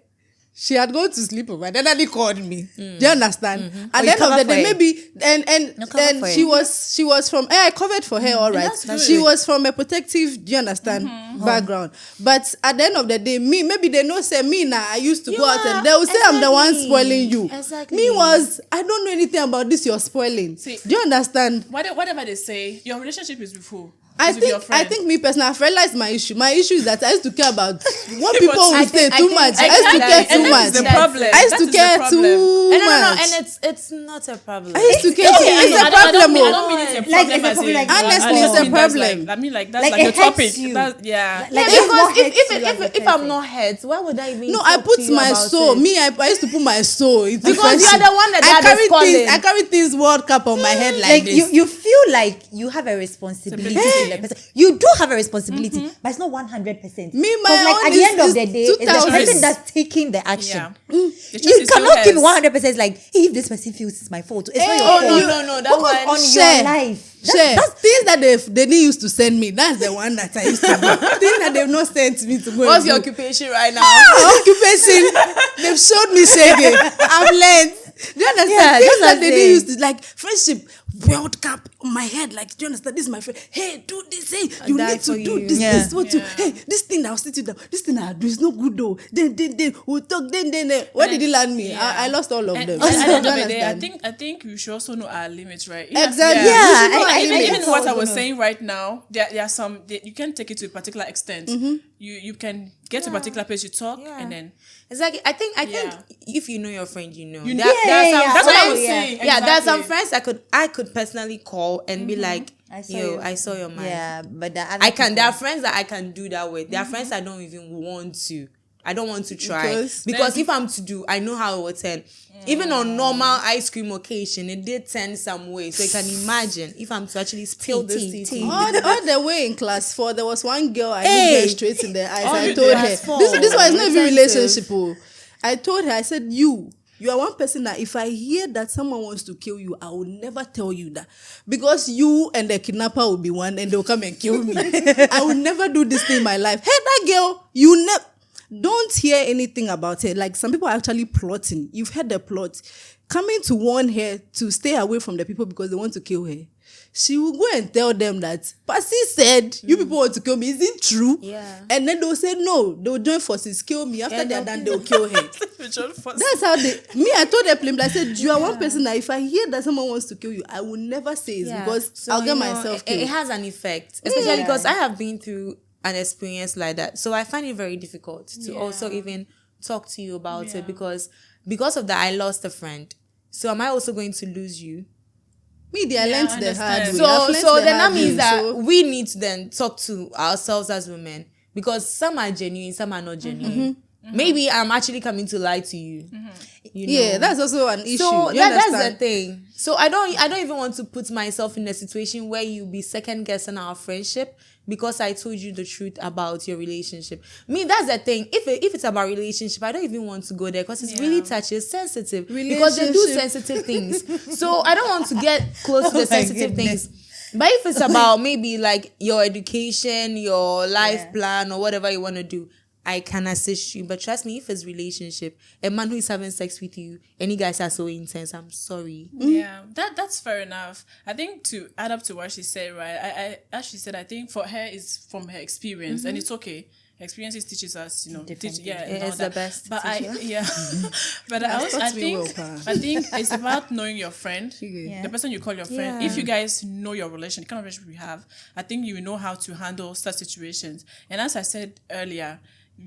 She had gone to sleep over. Then Daddy called me. Do you understand? At the end of covered the for day, her. maybe You covered and for she her. was from. I covered for her, all right. that's good. She was from a protective. Do you understand? Background. But at the end of the day, me maybe they know say me now. I used to You go out are, and they will say I'm the one exactly. spoiling you. Exactly. Me was I don't know anything about this. You're spoiling. See- Do you understand? Whatever they say, your relationship is with who? I It's with your think friend. me personally, I've realized my issue. My issue is that I used to care about what people will say I too think- much. I exactly. used to care And too that much. is the problem. I used That to is the care problem. too And no, much. and it's not a problem. I used to care too. Okay, It's a I problem. don't oh. mean it's a Like, problem it's a as problem, in- like, honestly, I just it's a mean that's problem. Like, I mean, like that's Like, like, it the topic. hurts you. That, yeah. Like, Yeah, it's more because hurt you as a if I'm person. not hurt, why would I even No, I talk put to you my about soul. it? Me, I used to put my soul into Because friendship. you are the one that I dad is carry calling. things. I carry things World Cup on my head like Like this. you feel like you have a responsibility to the person. You do have a responsibility, but it's not 100%. Me, my 'Cause, like own at the end is of the day, it's the 2000. person that's taking the action. Yeah. You The choice is cannot still give hers. 100%. Like hey, if this person feels it's my fault, it's not your Oh, fault. no, that Focus one. on Share. your life. Share. Things that they didn't used to send me. That's the one that I used to do. Things that they've not sent me to go. What's and your do. occupation right now? Occupation? They've showed me shaggy. I've learned. Do you understand? Yeah, Things that's that what they I'm didn't saying. used to like friendship. World Cup on my head, like, do you understand? This is my friend. Hey, do this. Hey, you die need to for do you. this. Yeah. This what you. Hey, this thing I'll sit you down. This thing I'll do is no good though. Then we'll talk. Then. Where did he land me? Yeah. I lost all of And them. at the end Do of you the day, understand? I think we should also know our limits, right? Exactly. Yeah, We should know our even, limits. even what I was No. saying right now, there are some you can take it to a particular extent. You can get to a particular place, you talk, Yeah. and then Exactly. I think Yeah. if you know your friend, you know. You know. There are Yeah, some yeah. That's what I was friends- saying. Yeah, there are some Exactly. friends I could personally call and be like, I saw yo, you. I saw your mind. Yeah, but the other I can. There are people- friends that I can do that with. There are friends I don't even want to. I don't want to try Because if I'm to do, I know how it will turn. Even on normal ice cream occasion, it did turn some way. So you can imagine if I'm to actually spill this tea, tea. tea. to you. all the way in class 4, there was one girl I Hey. looked her straight in the eyes. Oh, I you told did? her, Class 4. this one is not even Attentive. relationship. Oh. I told her, I said, you are one person that if I hear that someone wants to kill you, I will never tell you that. Because you and the kidnapper will be one and they'll come and kill me. I will never do this thing in my life. Hey, that girl, you never... Don't hear anything about her. Like, some people are actually plotting. You've heard the plot. Coming to warn her to stay away from the people because they want to kill her. She will go and tell them that Pacey said, you people want to kill me. Is it true? Yeah. And then they'll say, no, they'll join forces, kill me. After Yeah, they're they'll done, they'll kill her. That's how they... Me, I told her plainly, I said, you are one person that if I hear that someone wants to kill you, I will never say it's because So, I'll get you know, myself it killed. has an effect, especially because I have been through an experience like that. So I find it very difficult to also even talk to you about it because of that I lost a friend. So am I also going to lose you? Me, I Yeah, learned I the hard understand. way. I've So learnt so the then that hard means way, that so- we need to then talk to ourselves as women because some are genuine, some are not genuine. Maybe I'm actually coming to lie to you. You know? Yeah, that's also an issue. So You that's understand? the thing. So I don't even want to put myself in a situation where you be second guessing our friendship because I told you the truth about your relationship. Me, that's the thing. If it's about relationship, I don't even want to go there because it's really touchy, it's sensitive. Because they do Relationship. sensitive things. So I don't want to get close to the my sensitive goodness. things. But if it's about maybe like your education, your life plan, or whatever you want to do, I can assist you. But trust me, if it's relationship, a man who is having sex with you and you guys are so intense, I'm sorry. Yeah, that's fair enough. I think to add up to what she said, right? I as she said, I think for her is from her experience, and it's okay. Experiences teaches us, Different It all is the that. best But teacher. but I think it's about knowing your friend, Yeah. the person you call your friend. Yeah. If you guys know your relation, the kind of relationship you have, I think you know how to handle such situations. And as I said earlier,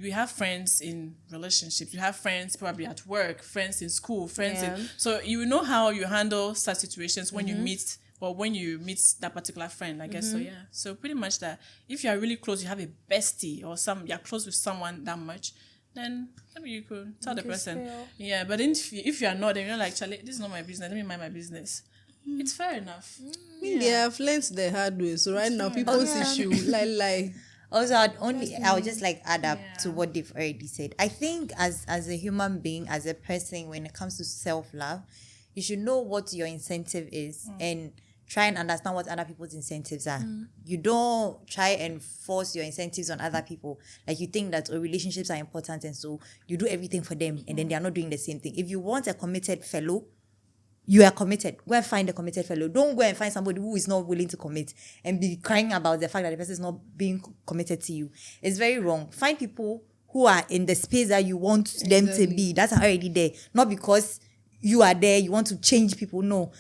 we have friends in relationships. You have friends probably at work, friends in school, friends in. So you know how you handle such situations when you meet. Or when you meet that particular friend, I guess so. Yeah. So pretty much that. If you are really close, you have a bestie or you're close with someone that much, then maybe you could tell the person. Yeah. But if you are not, then you're like, Charlie, this is not my business. Let me mind my business. It's fair enough. They have learned the hard way. So right now, people's issue, like. Also, I would just like add up to what they've already said. I think as a human being, as a person, when it comes to self-love, you should know what your incentive is and try and understand what other people's incentives are. You don't try and force your incentives on other people. Like you think that relationships are important and so you do everything for them and then they are not doing the same thing. If you want a committed fellow, you are committed. Go and find a committed fellow. Don't go and find somebody who is not willing to commit and be crying about the fact that the person is not being committed to you. It's very wrong. Find people who are in the space that you want them to be. That's already there. Not because you are there, you want to change people. No.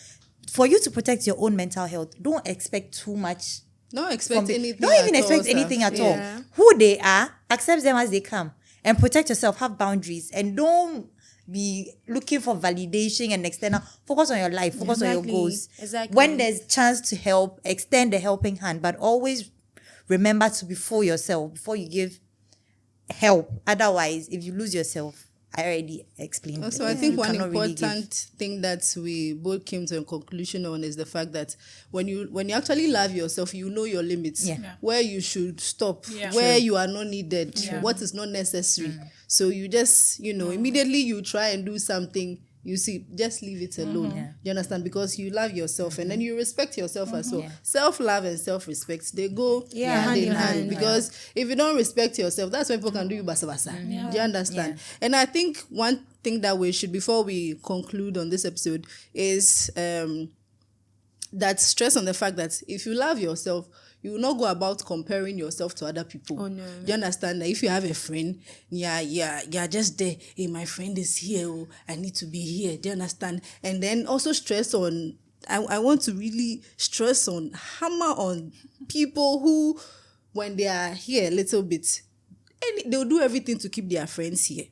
For you to protect your own mental health, don't expect too much. Don't expect anything. Don't even expect anything at all. Who they are, accept them as they come. And protect yourself, have boundaries. And don't be looking for validation and external. Focus on your life, focus on your goals. Exactly. When there's chance to help, extend the helping hand. But always remember to be for yourself before you give help. Otherwise, if you lose yourself, I already explained. Also, I think one important thing that we both came to a conclusion on is the fact that when you actually love yourself, you know your limits, where you should stop, where you are not needed, what is not necessary. So you just, immediately you try and do something. You see, just leave it alone. You understand? Because you love yourself and then you respect yourself as well. Self-love and self-respect, they go hand in hand. Because if you don't respect yourself, that's when people can do you basa-basa. Do you understand? And I think one thing that we should, before we conclude on this episode, is that stress on the fact that if you love yourself, you will not go about comparing yourself to other people. Oh, no. Do you understand that if you have a friend, just there, hey, my friend is here, oh, I need to be here. Do you understand? And then also stress on, I want to really stress on, hammer on people who, when they are here a little bit, they'll do everything to keep their friends here.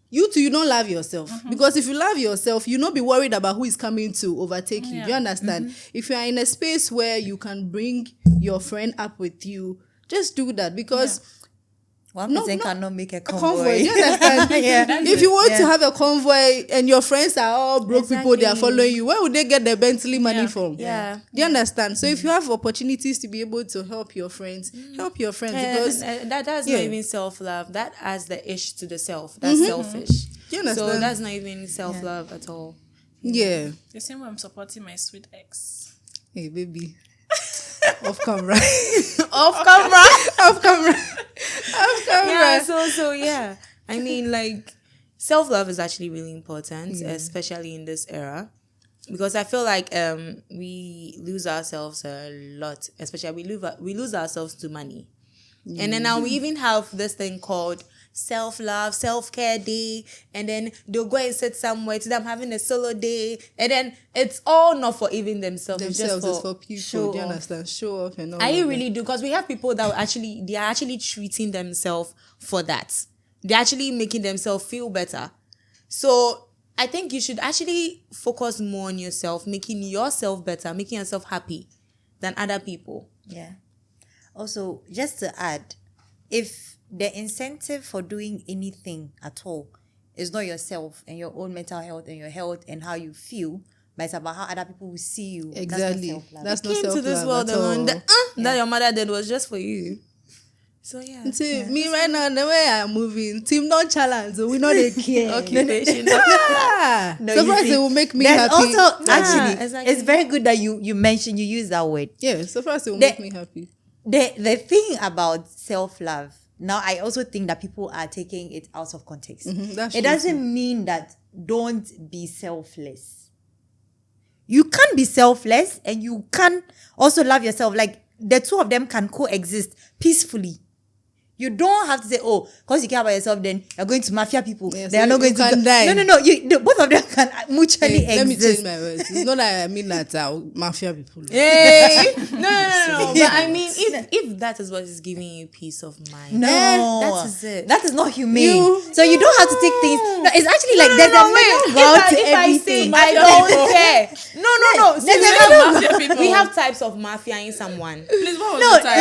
You too, you don't love yourself. Because if you love yourself, you'll not be worried about who is coming to overtake you. Do you understand? If you are in a space where you can bring your friend up with you, just do that. Because one person cannot make a convoy. Do you understand? If you want to have a convoy and your friends are all broke people, they are following you, where would they get the Bentley money from? Do you understand? So if you have opportunities to be able to help your friends, help your friends. Because that's not even self-love. That adds the ish to the self. That's selfish. Do you understand? So that's not even self-love at all. Yeah. The same way I'm supporting my sweet ex. Hey, baby. Off camera. Off camera. Off camera. Off camera. Yeah, so yeah. I mean, like, self-love is actually really important, especially in this era. Because I feel like we lose ourselves a lot. Especially we lose ourselves to money. And then now we even have this thing called self-love, self-care day, and then they'll go and sit somewhere to them having a solo day, and then it's all not for even themselves. It's just for people. Do you understand? Show off and all. I really do, because we have people that they are actually treating themselves for that. They're actually making themselves feel better. So I think you should actually focus more on yourself, making yourself better, making yourself happy than other people. Yeah. Also, just to add, if the incentive for doing anything at all is not yourself and your own mental health and your health and how you feel, but it's about how other people will see you. Exactly. That's not self-love. Came to this world alone. That your mother did was just for you. So yeah. See, me right now, the way I'm moving, team don't challenge, so we know they care. Occupation. Surprise, it will make me happy. Also, actually, exactly. it's very good that you use that word. Yeah, surprise, it will make me happy. The thing about self-love now I also think that people are taking it out of context. That's It true doesn't mean that don't be selfless. You can be selfless and you can also love yourself. Like the two of them can coexist peacefully. You don't have to say, oh, because you care about yourself, then you're going to mafia people. Yes, They are not going to can die. No. Both of them can mutually Hey, let me change exist. my words. It's not that I mean that mafia people. Hey, no. But I mean, if that is what is giving you peace of mind, No, that is it. That is not humane. So you don't have to take things. No, it's actually like there's a middle ground to everything. I don't care. No. See, There's we a have middle mafia people. we have types of mafia in someone. Please, what was No, the time?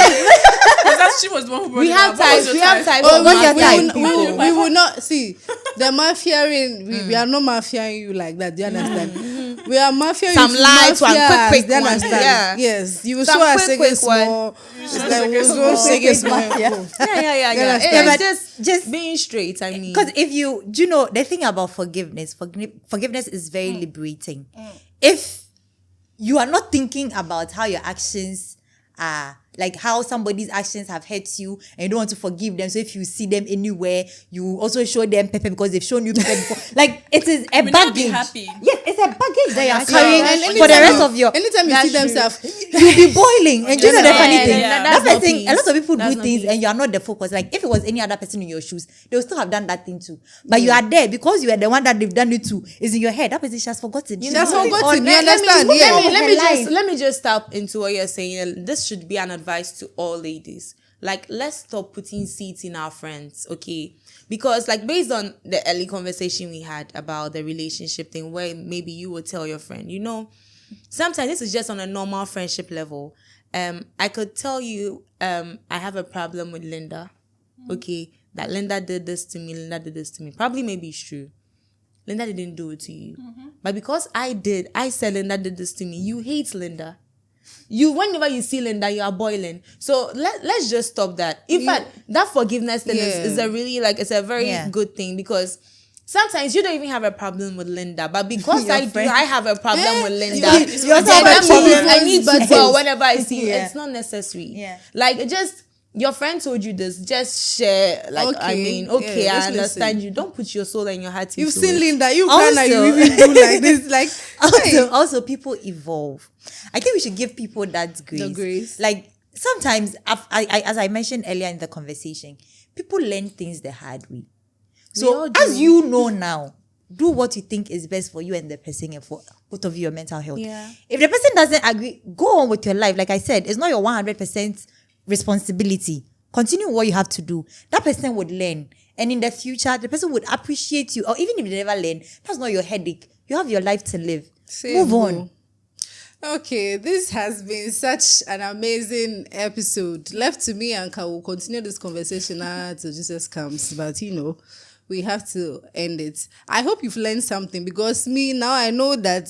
Because that she was the one who brought We it have up. What was types. your We have type? types Oh, of what's your mafia type? people. we will not see the mafiaing. We are not mafiaing you like that. Do you understand? We are mafiaing Some you to light one, mafias, quick do you one. understand? Yeah. Yes, you will Some show us quick again one. small. It's like quick small. mafia. Yeah. Yeah, It's but just being straight. I mean, Because if you know, the thing about forgiveness is very liberating. If you are not thinking about how your actions are, like how somebody's actions have hurt you and you don't want to forgive them. So if you see them anywhere, you also show them pepper because they've shown you pepper before. Like it is a may not be baggage. happy. Yes, it's a baggage that you're Yeah. carrying And for the rest of your. Anytime you see themselves, You'll be boiling. And you know the funny thing? yeah. That That's not person, a lot peace. of people That's do not things peace. and you are not the focus. Like if it was any other person in your shoes, they would still have done that thing too. But you are there because you are the one that they've done it to. Is in your head. That person has forgotten. She has forgotten. On- You let- understand? Let me, Yeah. let me just tap into what you're saying. This should be an advice to all ladies. Like, let's stop putting seats in our friends, okay? Because, like, based on the early conversation we had about the relationship thing, where maybe you would tell your friend, you know, sometimes this is just on a normal friendship level. I could tell you, I have a problem with Linda, okay? That Linda did this to me. Probably maybe it's true. Linda didn't do it to you. But because I said Linda did this to me, you hate Linda. Whenever you see Linda, you are boiling. So let's just stop that. In fact, that forgiveness thing is a really, like, it's a very good thing, because sometimes you don't even have a problem with Linda, but because I have a problem with Linda, you also have a problem. I need to But go whenever I see you. Yeah. It's not necessary. Yeah. Like, it just, your friend told you this, just share. Like, I Okay. mean, Yeah, I just understand listen. you. Don't put your soul and your heart into You've seen it. Linda. You Also- can you even do like this. Like, hey. Also, people evolve. I think we should give people that grace. The grace. Like sometimes, as I mentioned earlier in the conversation, people learn things the hard way. So as you know now, do what you think is best for you and the person and for both of your mental health. Yeah. If the person doesn't agree, go on with your life. Like I said, it's not your 100% responsibility. Continue what you have to do. That person would learn. And in the future, the person would appreciate you. Or even if they never learn, that's not your headache. You have your life to live. Move on. Okay, this has been such an amazing episode. Left to me, and will continue this conversation until Jesus comes. But we have to end it. I hope you've learned something, because me now I know that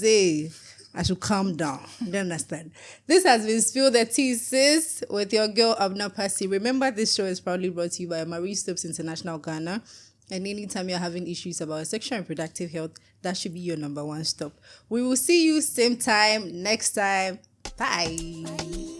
I should calm down. You understand? This has been Spill the Tea, sis, with your girl Abena Pacey. Remember, this show is proudly brought to you by Marie Stopes International Ghana. And anytime you're having issues about sexual and reproductive health, that should be your number one stop. We will see you same time next time. Bye.